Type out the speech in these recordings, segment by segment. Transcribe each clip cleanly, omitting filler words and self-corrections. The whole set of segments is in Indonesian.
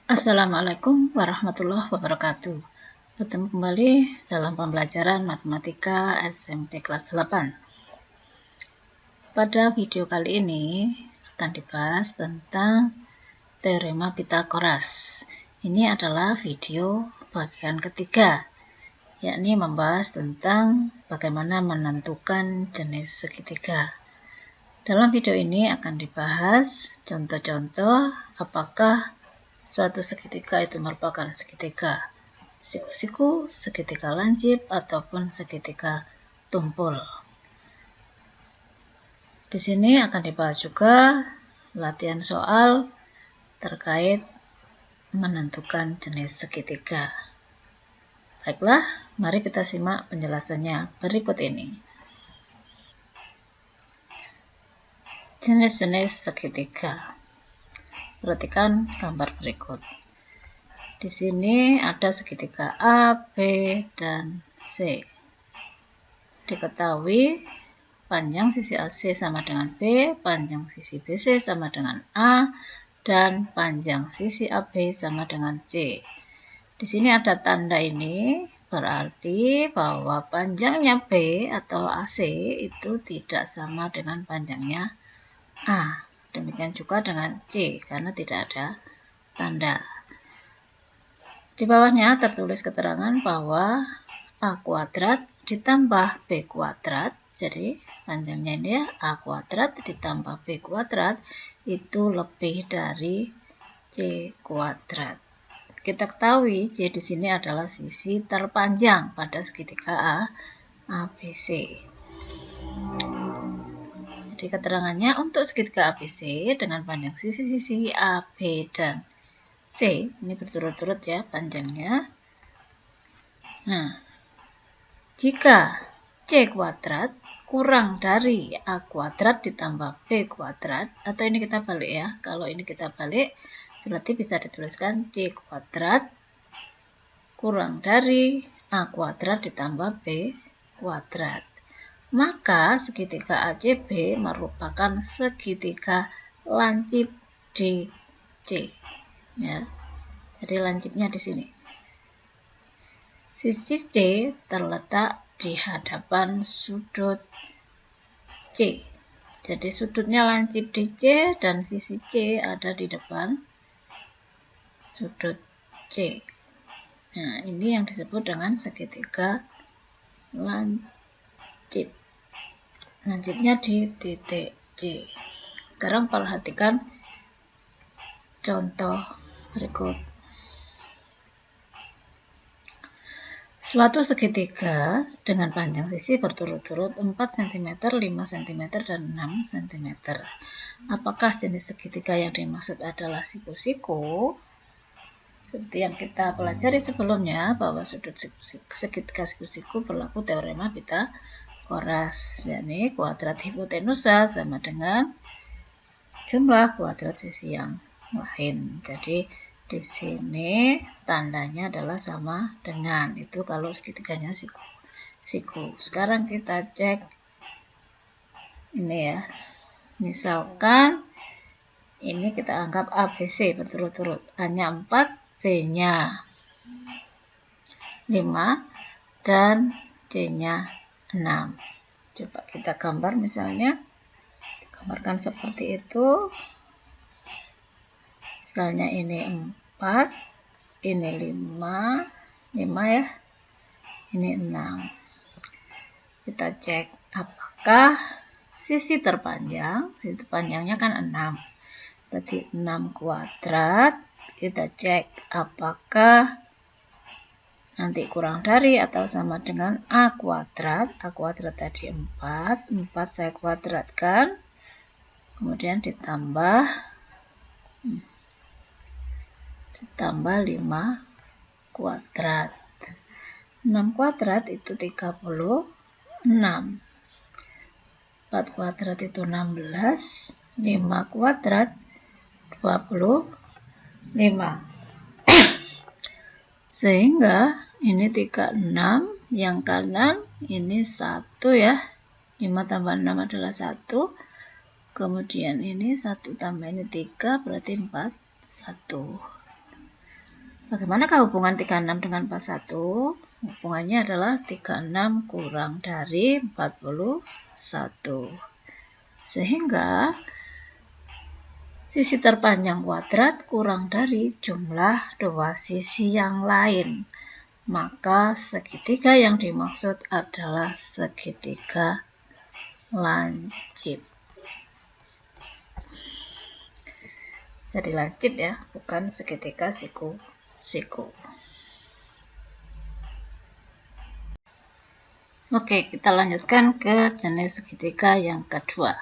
Assalamualaikum warahmatullahi wabarakatuh. Bertemu kembali dalam pembelajaran matematika SMP kelas 8. Pada video kali ini akan dibahas tentang teorema Pythagoras. Ini adalah video bagian ketiga, yakni membahas tentang bagaimana menentukan jenis segitiga. Dalam video ini akan dibahas contoh-contoh apakah suatu segitiga itu merupakan segitiga siku-siku, segitiga lancip, ataupun segitiga tumpul. Di sini akan dibahas juga latihan soal terkait menentukan jenis segitiga. Baiklah, mari kita simak penjelasannya berikut ini. Jenis-jenis segitiga. Perhatikan gambar berikut. Di sini ada segitiga A, B, dan C. Diketahui panjang sisi AC sama dengan B, panjang sisi BC sama dengan A, dan panjang sisi AB sama dengan C. Di sini ada tanda ini, berarti bahwa panjangnya B atau AC itu tidak sama dengan panjangnya A. Demikian juga dengan C, karena tidak ada tanda. Di bawahnya tertulis keterangan bahwa A kuadrat ditambah B kuadrat, jadi panjangnya ini ya, A kuadrat ditambah B kuadrat itu lebih dari C kuadrat. Kita ketahui C di sini adalah sisi terpanjang pada segitiga ABC. Jadi keterangannya untuk segitiga ABC dengan panjang sisi-sisi A, B, dan C, ini berturut-turut ya panjangnya. Nah, jika C kuadrat kurang dari A kuadrat ditambah B kuadrat, atau ini kita balik ya, kalau ini kita balik, berarti bisa dituliskan C kuadrat kurang dari A kuadrat ditambah B kuadrat. Maka segitiga ACB merupakan segitiga lancip di C. Ya. Jadi lancipnya di sini. Sisi C terletak di hadapan sudut C. Jadi sudutnya lancip di C dan sisi C ada di depan sudut C. Nah, ini yang disebut dengan segitiga lancip. Lancipnya di titik C. Sekarang perhatikan contoh berikut. Suatu segitiga dengan panjang sisi berturut-turut 4 cm, 5 cm, dan 6 cm. Apakah jenis segitiga yang dimaksud adalah siku-siku? Seperti yang kita pelajari sebelumnya, bahwa sudut segitiga siku-siku berlaku teorema Pythagoras, yakni kuadrat hipotenusa sama dengan jumlah kuadrat sisi yang lain. Jadi di sini tandanya adalah sama dengan itu kalau segitiganya siku. Sekarang kita cek ini ya. Misalkan ini kita anggap ABC berturut-turut. A-nya 4, B-nya 5, dan C-nya 6. Coba kita gambar misalnya. Gambarkan seperti itu. Misalnya ini 4, ini 5 ya, ini 6. Kita cek apakah sisi terpanjangnya kan 6. Berarti 6 kuadrat. Kita cek apakah nanti kurang dari atau sama dengan A kuadrat. A kuadrat tadi 4 saya kuadratkan. Kemudian ditambah 5 kuadrat. 6 kuadrat itu 36. 6. 4 kuadrat itu 16, 5 kuadrat 25. Sehingga ini 36, yang kanan ini 1 ya. 5 tambah 6 adalah 1. Kemudian ini 1 tambah ini 3, berarti 41. Bagaimanakah hubungan 36 dengan 41? Hubungannya adalah 36 kurang dari 41. Sehingga sisi terpanjang kuadrat kurang dari jumlah dua sisi yang lain. Maka segitiga yang dimaksud adalah segitiga lancip. Jadi lancip ya, bukan segitiga siku-siku. Oke, kita lanjutkan ke jenis segitiga yang kedua.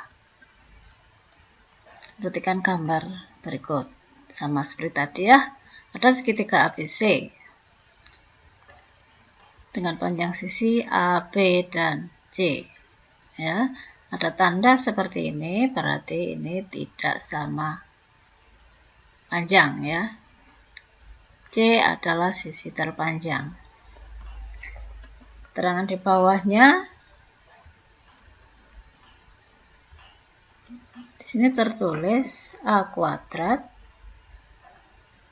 Perhatikan gambar berikut. Sama seperti tadi ya, ada segitiga ABC dengan panjang sisi A, B, dan C. Ya, ada tanda seperti ini, berarti ini tidak sama panjang ya. C adalah sisi terpanjang. Keterangan di bawahnya, di sini tertulis A kuadrat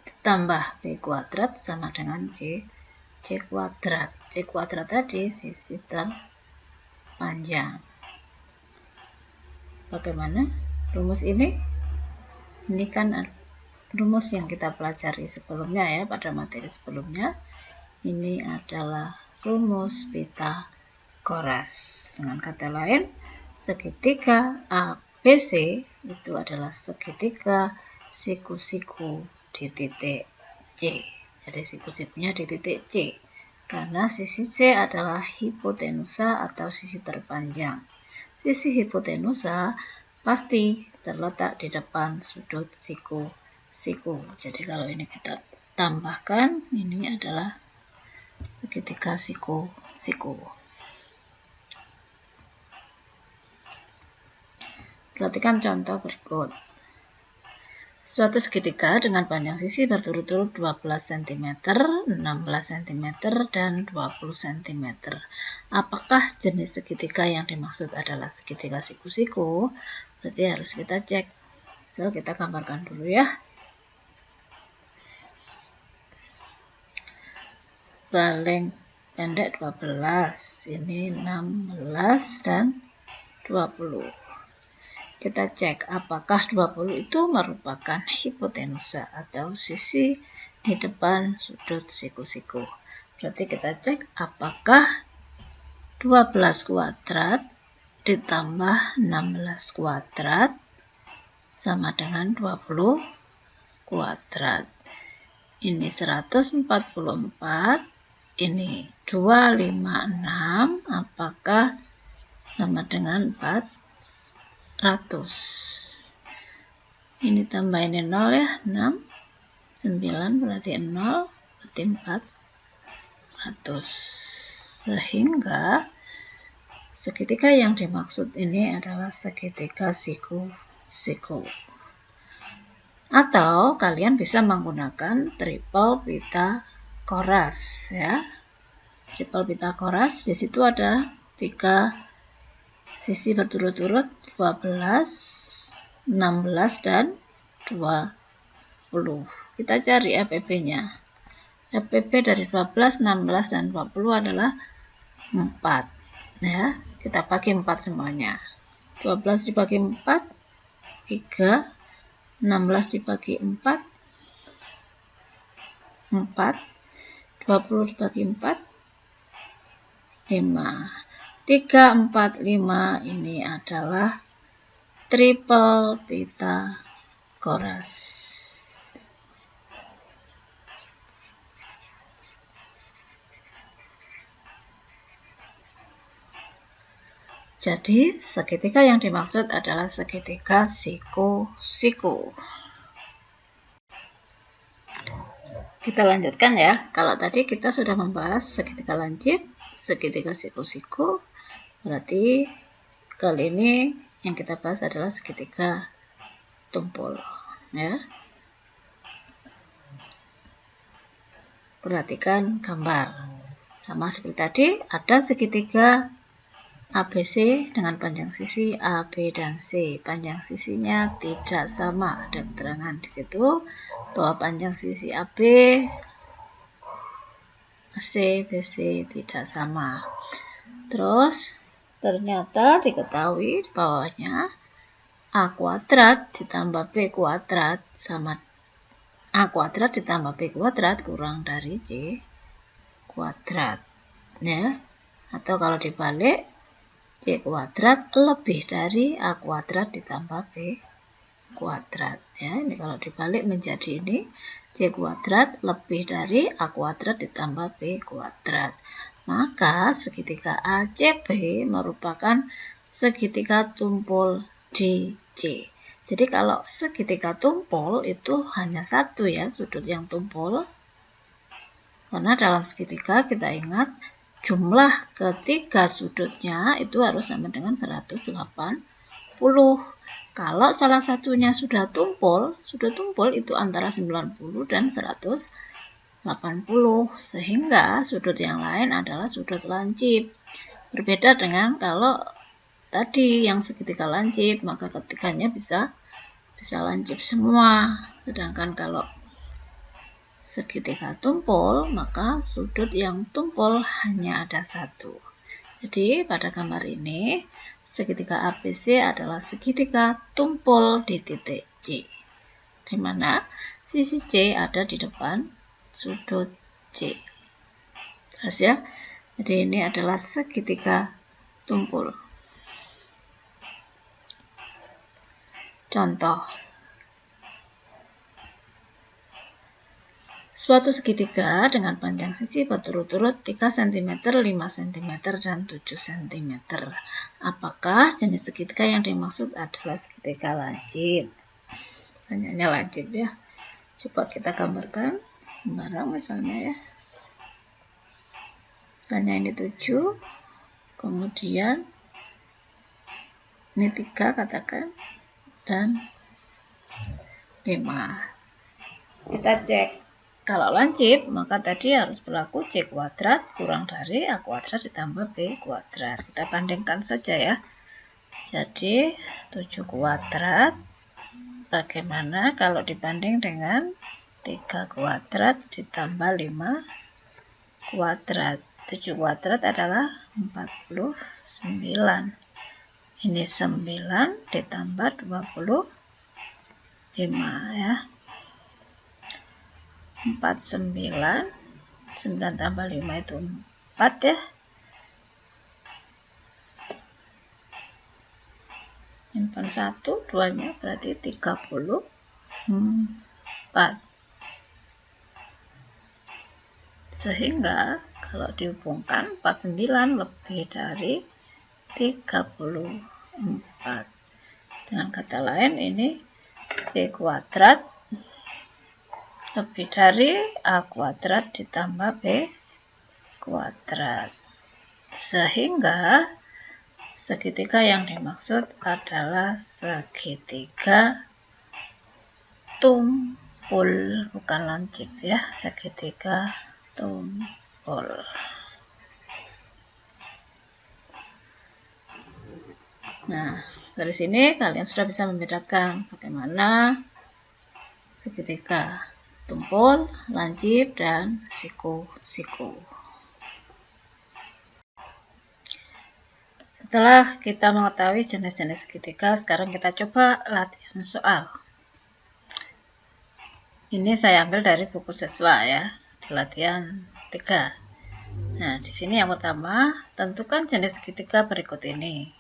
ditambah B kuadrat sama dengan C kuadrat. C kuadrat tadi sisi terpanjang. Bagaimana rumus ini? Ini kan rumus yang kita pelajari sebelumnya ya, pada materi sebelumnya. Ini adalah rumus Pythagoras. Dengan kata lain, segitiga ABC itu adalah segitiga siku-siku di titik C. Jadi siku-sikunya di titik C. Karena sisi C adalah hipotenusa atau sisi terpanjang. Sisi hipotenusa pasti terletak di depan sudut siku-siku. Jadi kalau ini kita tambahkan, ini adalah segitiga siku-siku. Perhatikan contoh berikut. Suatu segitiga dengan panjang sisi berturut-turut 12 cm, 16 cm, dan 20 cm. Apakah jenis segitiga yang dimaksud adalah segitiga siku-siku? Berarti harus kita cek. Misal kita gambarkan dulu ya. Paling pendek 12, ini 16 dan 20. Kita cek apakah 20 itu merupakan hipotenusa atau sisi di depan sudut siku-siku. Berarti kita cek apakah 12 kuadrat ditambah 16 kuadrat sama dengan 20 kuadrat. Ini 144, ini 256, apakah sama dengan 400? Ini tambah ini 0 ya, 6, 9 berarti 0, berarti 400. Sehingga segitiga yang dimaksud ini adalah segitiga siku-siku. Atau kalian bisa menggunakan triple Pythagoras ya. Triple Pythagoras, di situ ada 3 sisi berturut-turut 12, 16 dan 20. Kita cari FPP-nya. FPP dari 12, 16 dan 20 adalah 4. Ya, kita bagi 4 semuanya. 12 dibagi 4 3, 16 dibagi 4 4, 20 dibagi 4 5. 3, 4, 5 ini adalah triple Pythagoras. Jadi segitiga yang dimaksud adalah segitiga siku-siku. Kita lanjutkan ya. Kalau tadi kita sudah membahas segitiga lancip, segitiga siku-siku. Berarti kali ini yang kita bahas adalah segitiga tumpul, ya. Perhatikan gambar. Sama seperti tadi, ada segitiga ABC dengan panjang sisi A, B, dan C. Panjang sisinya tidak sama. Ada keterangan di situ bahwa panjang sisi AB, AC, BC tidak sama. Terus ternyata diketahui di bawahnya A kuadrat ditambah B kuadrat sama A kuadrat ditambah B kuadrat kurang dari C kuadrat, ya. Atau kalau dibalik, C kuadrat lebih dari A kuadrat ditambah B kuadrat, ya. Ini kalau dibalik menjadi ini C kuadrat lebih dari A kuadrat ditambah B kuadrat. Maka segitiga ACB merupakan segitiga tumpul di C. Jadi kalau segitiga tumpul itu hanya satu, ya, sudut yang tumpul. Karena dalam segitiga kita ingat jumlah ketiga sudutnya itu harus sama dengan 180. Kalau salah satunya sudah tumpul, sudut tumpul itu antara 90 dan 180. Sehingga sudut yang lain adalah sudut lancip. Berbeda dengan kalau tadi yang segitiga lancip, maka ketiganya bisa lancip semua. Sedangkan kalau segitiga tumpul, maka sudut yang tumpul hanya ada satu. Jadi pada gambar ini, segitiga ABC adalah segitiga tumpul di titik C, di mana sisi C ada di depan sudut C. Jelas, ya? Jadi ini adalah segitiga tumpul. Contoh. Suatu segitiga dengan panjang sisi berturut-turut 3 cm, 5 cm, dan 7 cm. Apakah jenis segitiga yang dimaksud adalah segitiga lancip? Tanyanya lancip, ya. Coba kita gambarkan sembarang misalnya, ya. Misalnya ini 7, kemudian ini 3 katakan, dan 5. Kita cek. Kalau lancip, maka tadi harus berlaku C kuadrat kurang dari A kuadrat ditambah B kuadrat. Kita bandingkan saja, ya. Jadi 7 kuadrat bagaimana kalau dibanding dengan 3 kuadrat ditambah 5 kuadrat. 7 kuadrat adalah 49. Ini 9 ditambah 25, ya. 49, 9 tambah 5 itu 4, ya. Simpan 1, 2-nya berarti 34. Sehingga kalau dihubungkan 49 lebih dari 34. Dengan kata lain ini C kuadrat lebih dari A kuadrat ditambah B kuadrat. Sehingga segitiga yang dimaksud adalah segitiga tumpul, bukan lancip, ya. Segitiga tumpul. Nah, dari sini kalian sudah bisa membedakan bagaimana segitiga tumpul, lancip, dan siku-siku. Setelah kita mengetahui jenis-jenis segitiga, sekarang kita coba latihan soal. Ini saya ambil dari buku siswa, ya, di latihan 3. Nah, di sini yang pertama, tentukan jenis segitiga berikut ini.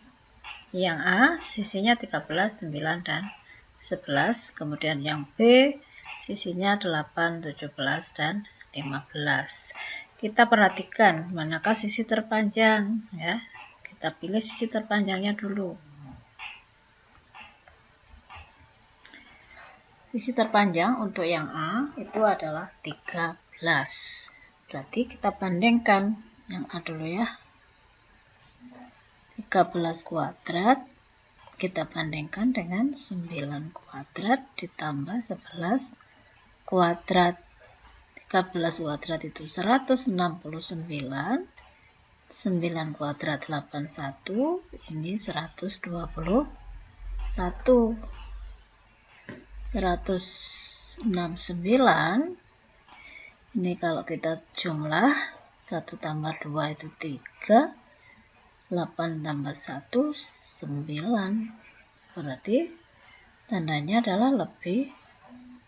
Yang A, sisinya 13, 9, dan 11. Kemudian yang B, sisinya 8, 17, dan 15. Kita perhatikan manakah sisi terpanjang, ya. Kita pilih sisi terpanjangnya dulu. Sisi terpanjang untuk yang A itu adalah 13. Berarti kita bandingkan yang A dulu, ya. 13 kuadrat kita bandingkan dengan 9 kuadrat ditambah 11 kuadrat. 13 kuadrat itu 169, 9 kuadrat 81, ini 121. 169 ini kalau kita jumlah 1 tambah 2 itu 3, 8 tambah 1 9, berarti tandanya adalah lebih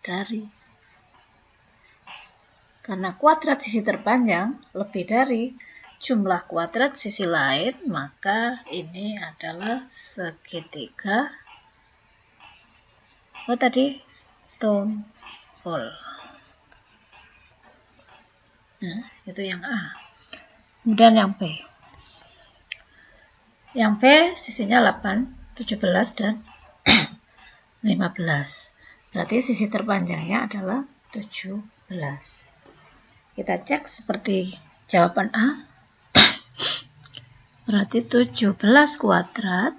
dari. Karena kuadrat sisi terpanjang lebih dari jumlah kuadrat sisi lain, maka ini adalah segitiga apa tadi? Tombol. Nah, itu yang A. Kemudian yang B. Yang B sisinya 8, 17 dan 15. Berarti sisi terpanjangnya adalah 17. Kita cek seperti jawaban A. Berarti 17 kuadrat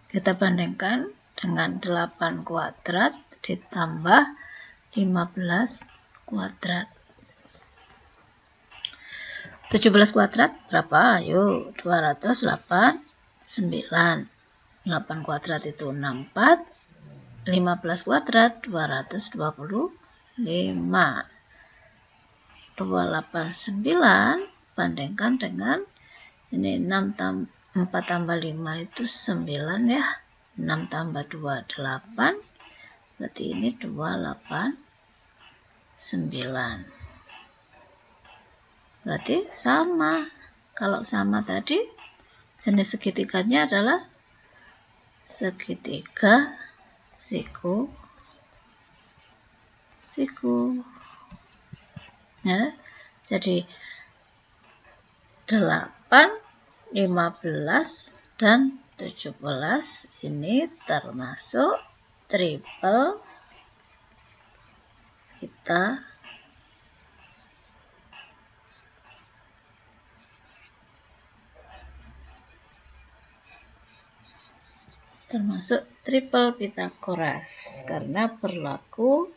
kita bandingkan dengan 8 kuadrat ditambah 15 kuadrat. 17 kuadrat berapa? Ayo, 289. 8 kuadrat itu 64. 15 kuadrat 225. 289 bandingkan dengan ini 4 tambah 5 itu 9 ya. 6 tambah 2 8. Berarti ini 289. Berarti sama. Kalau sama tadi jenis segitiganya adalah segitiga siku. Ya, jadi 8, 15 dan 17 ini termasuk triple Pythagoras. Termasuk triple Pythagoras karena berlaku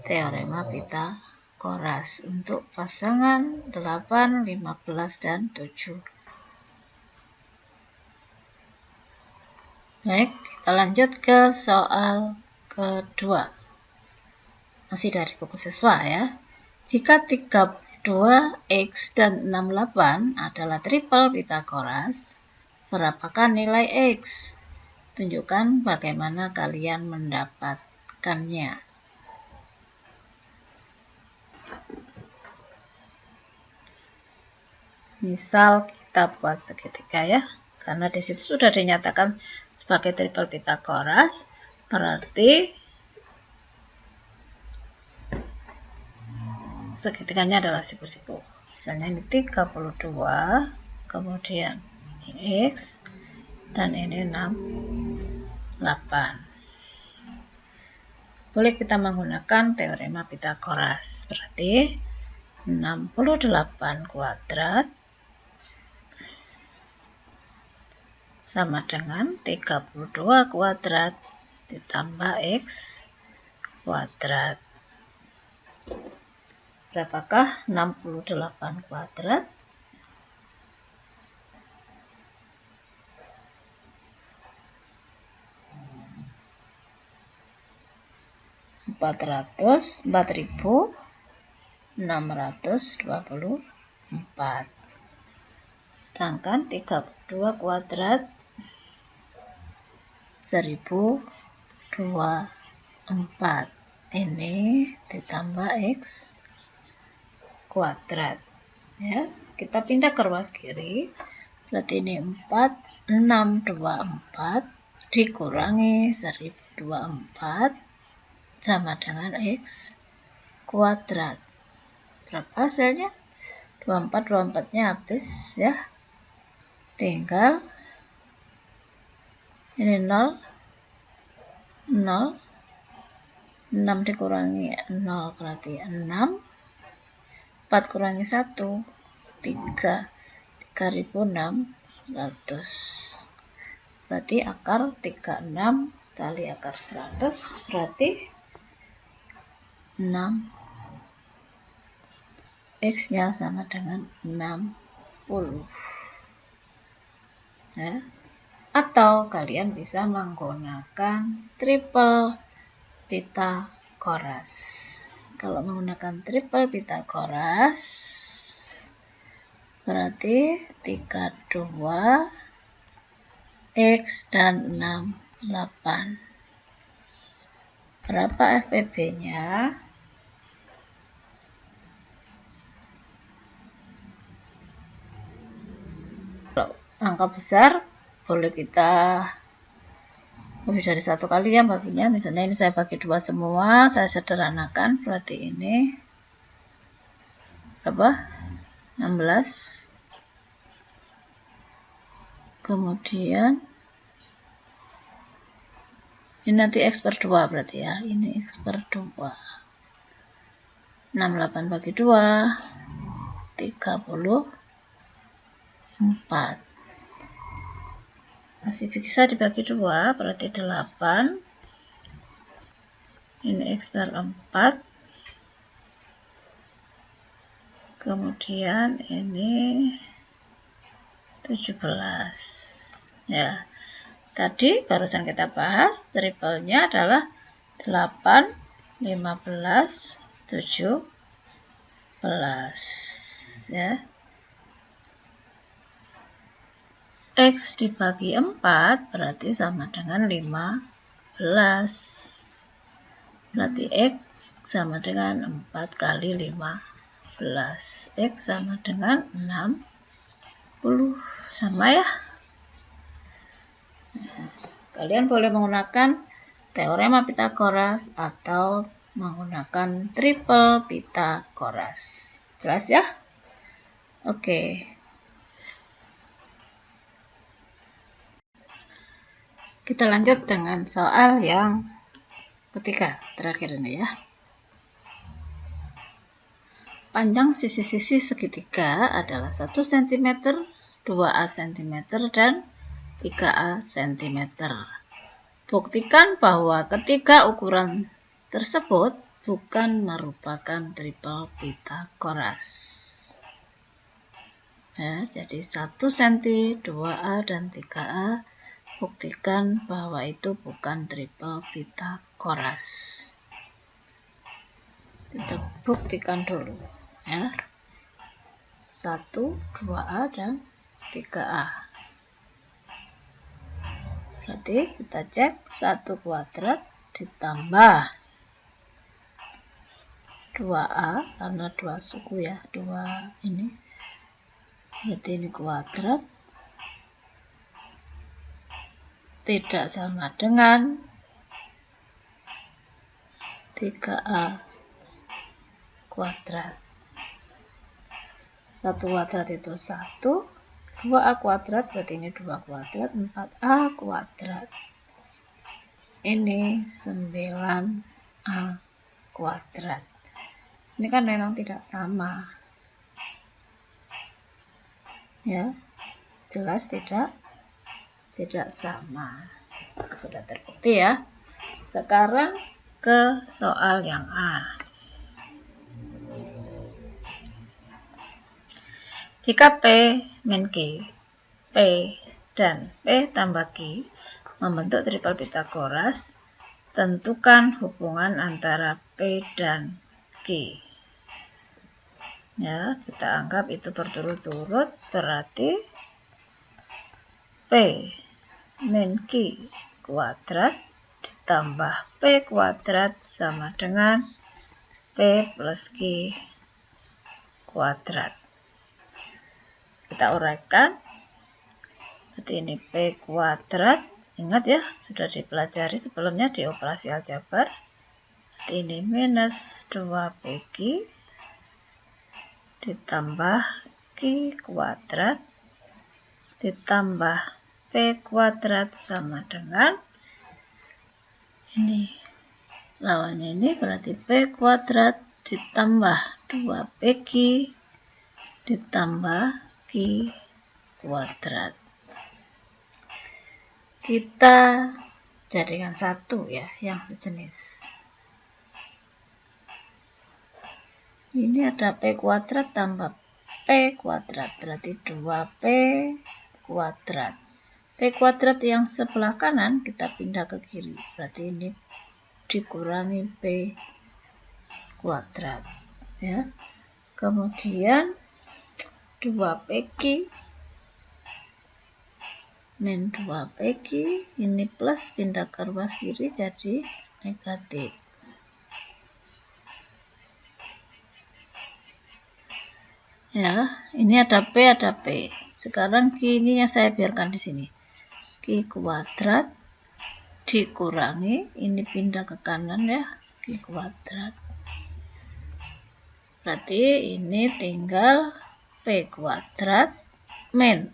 teorema Pythagoras untuk pasangan 8, 15 dan 7. Baik, kita lanjut ke soal kedua. Masih dari buku siswa ya. Jika 32x dan 68 adalah triple Pythagoras, berapakah nilai x? Tunjukkan bagaimana kalian mendapatkannya. Misal kita buat segitiga ya, karena di situ sudah dinyatakan sebagai triple Pythagoras, berarti segitiganya adalah siku-siku. Misalnya ini 32, kemudian ini x, dan ini 68. Boleh kita menggunakan teorema Pythagoras, berarti 68 kuadrat sama dengan 32 kuadrat ditambah x kuadrat. Berapakah 68 kuadrat? 4.624. Sedangkan 32 kuadrat 1024. Ini ditambah x kuadrat. Ya, kita pindah ke ruas kiri. Berarti ini 4624 dikurangi 1024 sama dengan x kuadrat. Berapa hasilnya? 24-nya habis ya. Tinggal ini 0, 0, 6 dikurangi 0 berarti 6, 4 kurangi 1, 3, 3.600. Berarti akar 36 kali akar 100 berarti 6. X-nya sama dengan 60. Ya. Atau kalian bisa menggunakan triple Pythagoras. Kalau menggunakan triple Pythagoras berarti 32 X dan 6 8. Berapa FPB-nya? Kalau angka besar boleh kita lebih dari satu kali ya baginya. Misalnya ini saya bagi 2 semua, saya sederhanakan, berarti ini berapa? 16. Kemudian ini nanti X per 2 berarti ya, ini X per 2. 68 bagi 2, 34. Masih bisa dibagi 2, berarti 8. Ini X per 4. Kemudian ini 17. Ya. Tadi barusan kita bahas triplenya adalah 8, 15, 17. Ya. X dibagi 4 berarti sama dengan 15. Berarti X sama dengan 4 kali 15. X sama dengan 60. Sama ya. Kalian boleh menggunakan teorema Pythagoras atau menggunakan triple Pythagoras. Jelas ya? Oke. Kita lanjut dengan soal yang ketiga, terakhir ini ya. Panjang sisi-sisi segitiga adalah 1 cm, 2A cm, dan 3A cm. Buktikan bahwa ketiga ukuran tersebut bukan merupakan triple Pythagoras. Ya, jadi 1 cm, 2A, dan 3A. Buktikan bahwa itu bukan triple Pythagoras. Kita buktikan dulu ya. 1, 2A, dan 3A. Berarti kita cek 1 kuadrat ditambah 2A karena 2 suku ya, 2 ini. Berarti ini kuadrat tidak sama dengan 3A kuadrat. 1 kuadrat itu 1, 2A kuadrat berarti ini 2 kuadrat, 4A kuadrat. Ini 9A kuadrat. Ini kan memang tidak sama. Ya, jelas tidak sama. Sudah terbukti ya. Sekarang ke soal yang A. Jika P min Q, P dan P tambah Q membentuk triple Pythagoras, tentukan hubungan antara P dan Q. Ya, kita anggap itu berturut-turut, berarti P min Q kuadrat ditambah P kuadrat sama dengan P plus Q kuadrat. Kita uraikan. Berarti ini P kuadrat. Ingat ya, sudah dipelajari sebelumnya di operasi aljabar. Berarti ini minus 2PQ ditambah Q kuadrat ditambah P kuadrat sama dengan ini. Lawannya ini berarti P kuadrat ditambah 2PQ ditambah Q kuadrat. Kita jadikan satu ya, yang sejenis. Ini ada P kuadrat tambah P kuadrat, berarti 2P kuadrat. P kuadrat yang sebelah kanan kita pindah ke kiri, berarti ini dikurangi P kuadrat ya. Kemudian 2PQ min 2PQ, ini plus pindah ke ruas kiri jadi negatif. Ya, ini ada P, ada P. Sekarang Q ininya saya biarkan di sini. Q kuadrat dikurangi, ini pindah ke kanan ya, Q kuadrat. Berarti ini tinggal P kuadrat min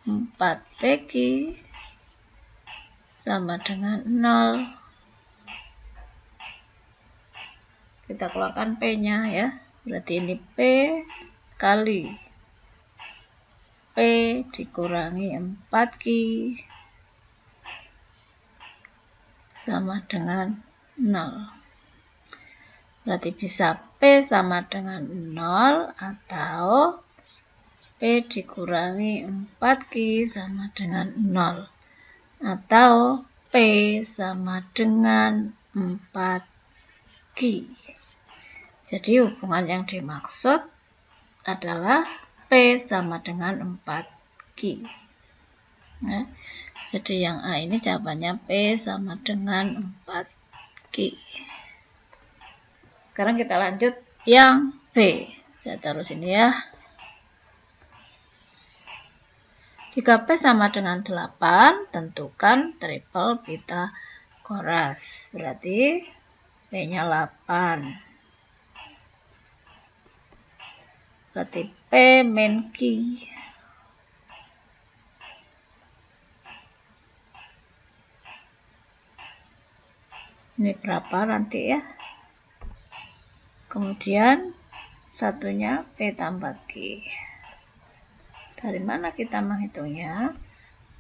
4PQ sama dengan 0. Kita keluarkan P-nya ya. Berarti ini P kali P dikurangi 4Q sama dengan 0. Berarti bisa P sama dengan 0 atau P dikurangi 4Q sama dengan 0. Atau P sama dengan 4Q. Jadi hubungan yang dimaksud adalah P sama dengan 4Q. Nah, jadi yang A ini jawabannya P sama dengan 4Q. Sekarang kita lanjut yang B. Saya taruh sini ya. Jika P sama dengan 8, tentukan triple Pythagoras. Berarti P-nya 8. Berarti P min Q. Ini berapa nanti ya? Kemudian satunya P tambah Q. Dari mana kita menghitungnya?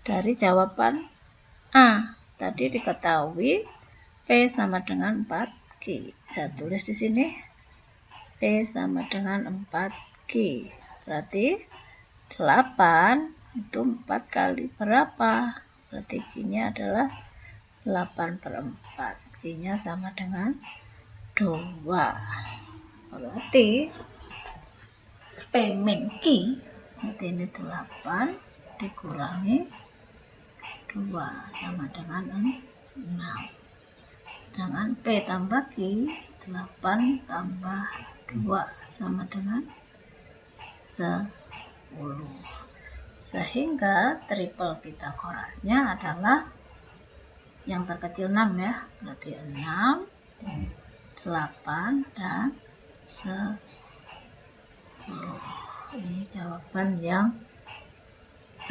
Dari jawaban A. Tadi diketahui P sama dengan 4Q. Saya tulis di sini. P sama dengan 4Q. Berarti 8 itu 4 kali berapa? Berarti Q-nya adalah 8/4. Q-nya sama dengan 2. Berarti P min Q, berarti ini 8 dikurangi 2 sama dengan 6. Sedangkan P tambah Q, 8 tambah 2 sama dengan 10. Sehingga triple Pythagorasnya adalah yang terkecil 6 ya. Berarti 6, 8, dan 10. Ini jawaban yang B.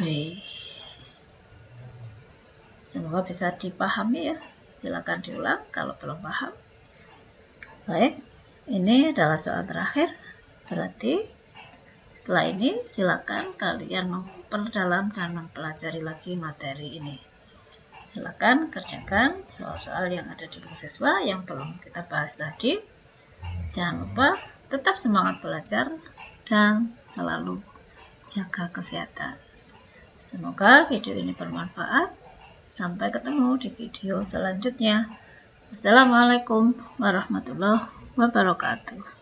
Semoga bisa dipahami ya. Silakan diulang kalau belum paham. Baik, ini adalah soal terakhir. Berarti setelah ini silakan kalian memperdalam dan mempelajari lagi materi ini. Silakan kerjakan soal-soal yang ada di buku siswa yang belum kita bahas tadi. Jangan lupa tetap semangat belajar dan selalu jaga kesehatan. Semoga video ini bermanfaat. Sampai ketemu di video selanjutnya. Wassalamualaikum warahmatullahi wabarakatuh.